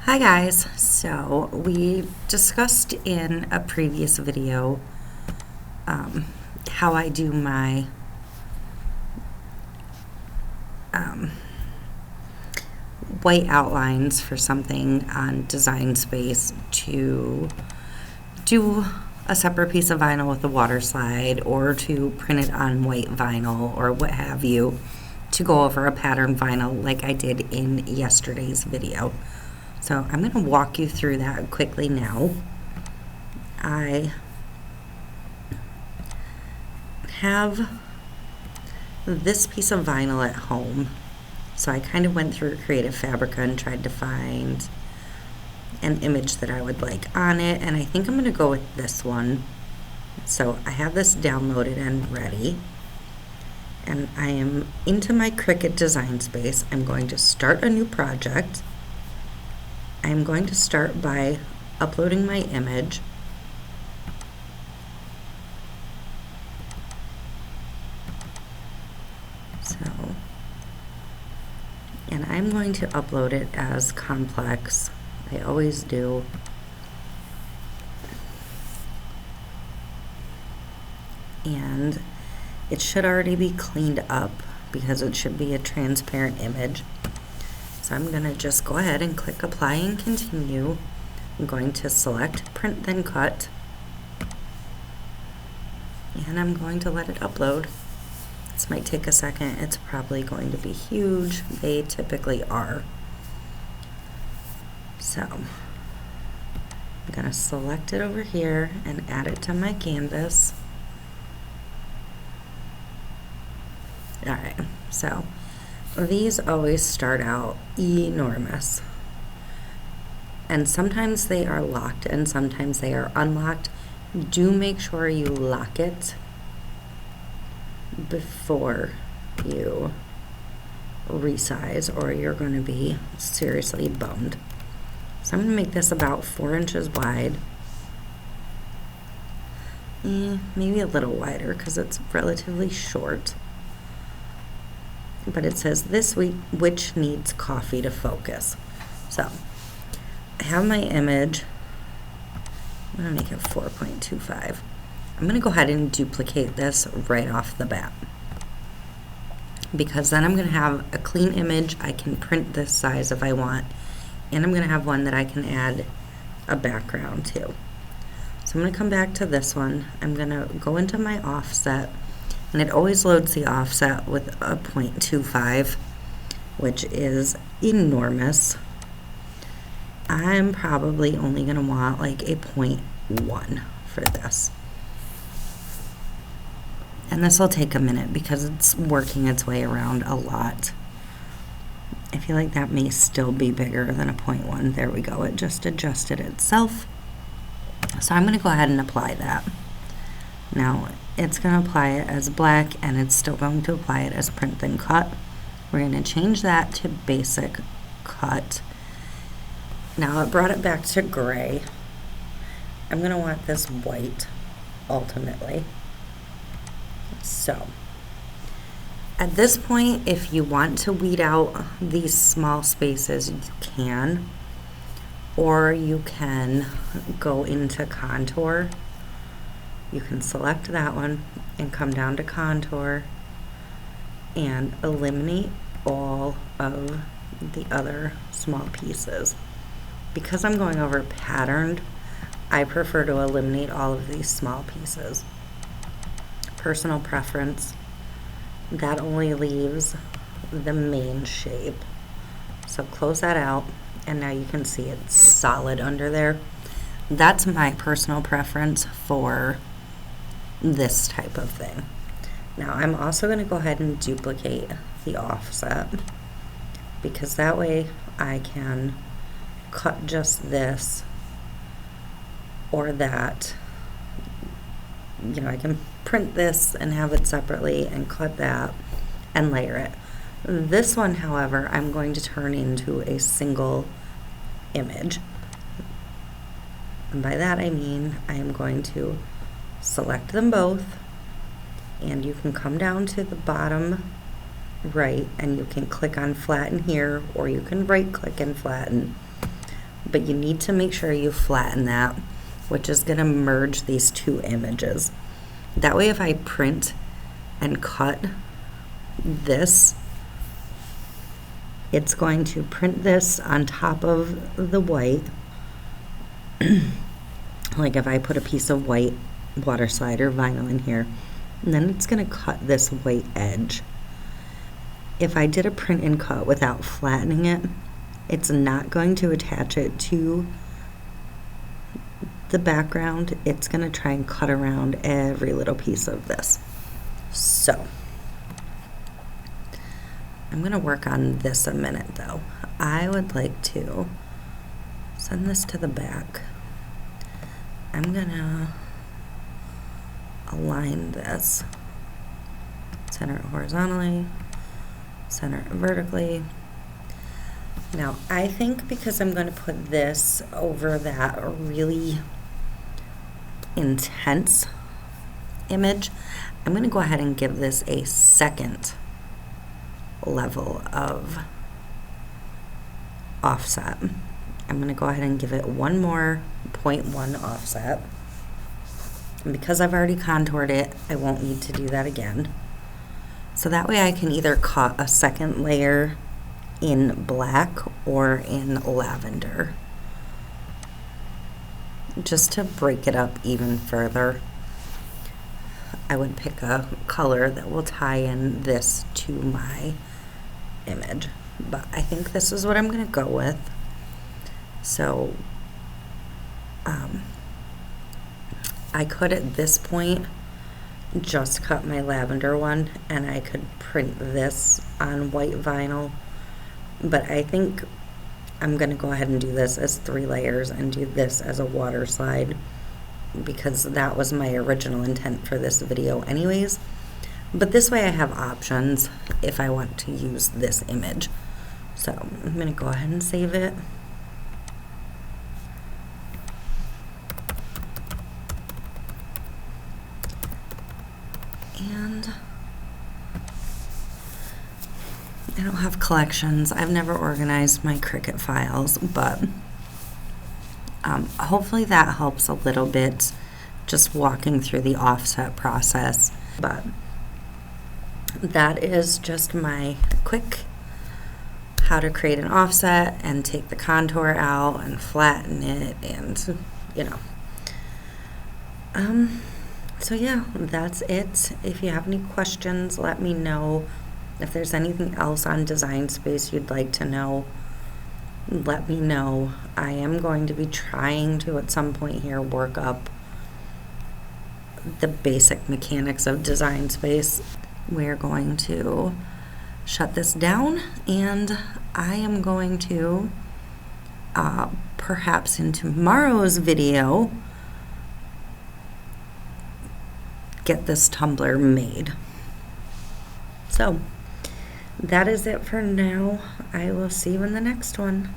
Hi guys, so we discussed in a previous video how I do my white outlines for something on Design Space to do a separate piece of vinyl with a Waterslide or to print it on white vinyl or what have you to go over a pattern vinyl like I did in yesterday's video. So I'm going to walk you through that quickly now. I have this piece of vinyl at home. So I kind of went through Creative Fabrica and tried to find an image that I would like on it. And I think I'm going to go with this one. So I have this downloaded and ready. And I am into my Cricut design space. I'm going to start a new project. I'm going to start by uploading my image. And I'm going to upload it as complex. I always do. And it should already be cleaned up because it should be a transparent image. So I'm going to just go ahead and click apply and continue. I'm going to select print then cut. And I'm going to let it upload. This might take a second. It's probably going to be huge. They typically are. So I'm going to select it over here and add it to my canvas. Alright, so these always start out enormous. And sometimes they are locked and sometimes they are unlocked. Do make sure you lock it before you resize or you're going to be seriously bummed. So I'm going to make this about 4 inches wide. Maybe a little wider because it's relatively short. But it says this week which needs coffee to focus. So I have my image. I'm going to make it 4.25. I'm going to go ahead and duplicate this right off the bat because then I'm going to have a clean image. I can print this size if I want, and I'm going to have one that I can add a background to. So I'm going to come back to this one. I'm going to go into my offset, and it always loads the offset with a 0.25, which is enormous. I'm probably only going to want like a 0.1 for this. And this will take a minute because it's working its way around a lot. I feel like that may still be bigger than a 0.1. There we go. It just adjusted itself. So I'm going to go ahead and apply that. Now it's going to apply it as black and it's still going to apply it as print then cut. We're going to change that to basic cut. Now it brought it back to gray. I'm going to want this white ultimately. So at this point, if you want to weed out these small spaces, you can, or you can go into contour. You can select that one and come down to contour and eliminate all of the other small pieces. Because I'm going over patterned, I prefer to eliminate all of these small pieces. Personal preference. That only leaves the main shape. So close that out, and now you can see it's solid under there. That's my personal preference for this type of thing. Now I'm also going to go ahead and duplicate the offset because that way I can cut just this or that. You know, I can print this and have it separately and cut that and layer it. This one, however, I'm going to turn into a single image. And by that I mean I am going to select them both, and you can come down to the bottom right and you can click on flatten here, or you can right click and flatten. but you need to make sure you flatten that, which is going to merge these two images. That way if I print and cut this, it's going to print this on top of the white. Like if I put a piece of white Waterslide or vinyl in here, and then it's going to cut this white edge. If I did a print and cut without flattening it, it's not going to attach it to the background. It's going to try and cut around every little piece of this. So I'm going to work on this a minute though. I would like to send this to the back. I'm going to align this, center it horizontally, center it vertically. Now I think because I'm going to put this over that really intense image, I'm going to go ahead and give this a second level of offset. I'm going to go ahead and give it one more 0.1 offset. And because I've already contoured it, I won't need to do that again. So that way I can either cut a second layer in black or in lavender, just to break it up even further. I would pick a color that will tie in this to my image, but I think this is what I'm going to go with. So I could at this point just cut my lavender one and I could print this on white vinyl, but I think I'm going to go ahead and do this as 3 layers and do this as a water slide, because that was my original intent for this video anyways. But this way I have options if I want to use this image. So I'm going to go ahead and save it. And I don't have collections. I've never organized my Cricut files, but hopefully that helps a little bit, just walking through the offset process. But that is just my quick how to create an offset and take the contour out and flatten it, and you know. So yeah, that's it. If you have any questions, let me know. If there's anything else on Design Space you'd like to know, let me know. I am going to be trying to, at some point here, work up the basic mechanics of Design Space. We're going to shut this down, and I am going to, perhaps in tomorrow's video, get this tumbler made. So that is it for now. I will see you in the next one.